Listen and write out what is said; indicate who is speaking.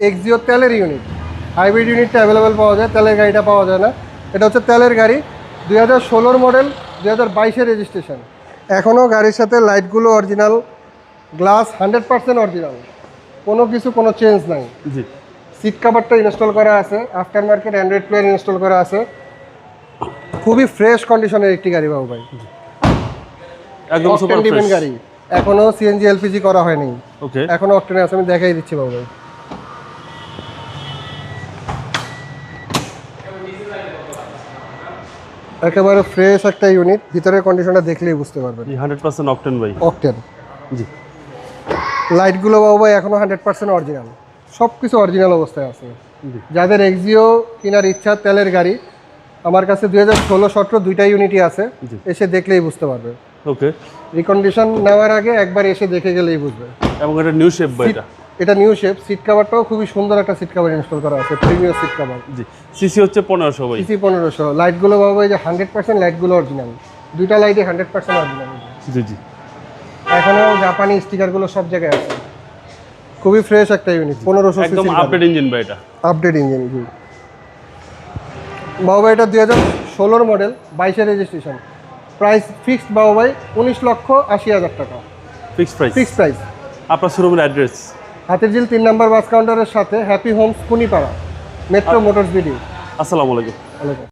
Speaker 1: Axio তেলের unit, hybrid ইউনিটটা available পাওয়া যায়, তেলের গাড়িটা পাওয়া যায় না। এটা হচ্ছে তেলের গাড়ি, 2016 মডেল, 2022 রেজিস্ট্রেশন। এখনও গাড়ির সাথে লাইটগুলো অরিজিনাল, গ্লাস 100% অরিজিনাল, কোনো চেঞ্জ নাই।
Speaker 2: জি,
Speaker 1: সিট কাভারটা ইনস্টল করা আছে, after market Android player install করা আছে। খুবই ফ্রেশ কন্ডিশনের একটি গাড়ি বাবু ভাই,
Speaker 2: একদম সুপার
Speaker 1: অকটেন ডিপেন্ড
Speaker 2: ফ্রেশ
Speaker 1: গাড়ি। এখনও সিএনজি এলপিজি করা হয়নি,
Speaker 2: ওকে।
Speaker 1: এখনও অকটেনে আছে, আমি দেখাই দিচ্ছি বাবু ভাই। একেবারে ফ্রেশ একটা ইউনিট, ভিতরের কন্ডিশনটা দেখলেই বুঝতে পারবেন।
Speaker 2: 100% অকটেন ভাই।
Speaker 1: অকটেন।
Speaker 2: জি,
Speaker 1: লাইটগুলো বাবু ভাই এখনও 100% অরিজিনাল, সব কিছু অরিজিনাল অবস্থায় আছে।
Speaker 2: জি,
Speaker 1: যাদের এক্সিও কেনার ইচ্ছা, তেলের গাড়ি, আমার কাছে 2016-17 দুইটা ইউনিটই আছে,
Speaker 2: জি।
Speaker 1: এসে দেখলেই বুঝতে পারবে।
Speaker 2: ওকে।
Speaker 1: রিকন্ডিশন নেওয়ার আগে একবার এসে দেখে গেলেই বুঝবে।
Speaker 2: এবং এটা নিউ শেপ ভাই এটা।
Speaker 1: এটা নিউ শেপ। সিট কাভারটাও খুবই সুন্দর একটা সিট কাভার ইনস্টল করা আছে, প্রিমিয়াম সিট কাভার।
Speaker 2: জি, সিসি হচ্ছে 1500 ভাই।
Speaker 1: সিসি 1500। লাইটগুলো বাবু এই যে 100% লাইটগুলো অরিজিনাল, দুইটা লাইটই 100% অরিজিনাল।
Speaker 2: জি, জি,
Speaker 1: এখনও জাপানি স্টিকারগুলো সব জায়গায় আছে। খুবই ফ্রেশ একটা ইউনিট, 1500
Speaker 2: একদম
Speaker 1: সিসি
Speaker 2: আপডেট ইঞ্জিন ভাই এটা।
Speaker 1: Update engine. জি বাবু ভাই, এটা 2016 মডেল, 22 রেজিস্ট্রেশন। প্রাইস ফিক্সড বাবু ভাই 19,80,000 টাকা
Speaker 2: ফিক্সড প্রাইস।
Speaker 1: Fixed price.
Speaker 2: আপনার শোরুমের অ্যাড্রেস?
Speaker 1: হাতিরঝিল 3 নম্বর বাস কাউন্টারের সাথে, happy Holmes Kunipara, metro motors BD.
Speaker 2: আসসালামু আলাইকুম।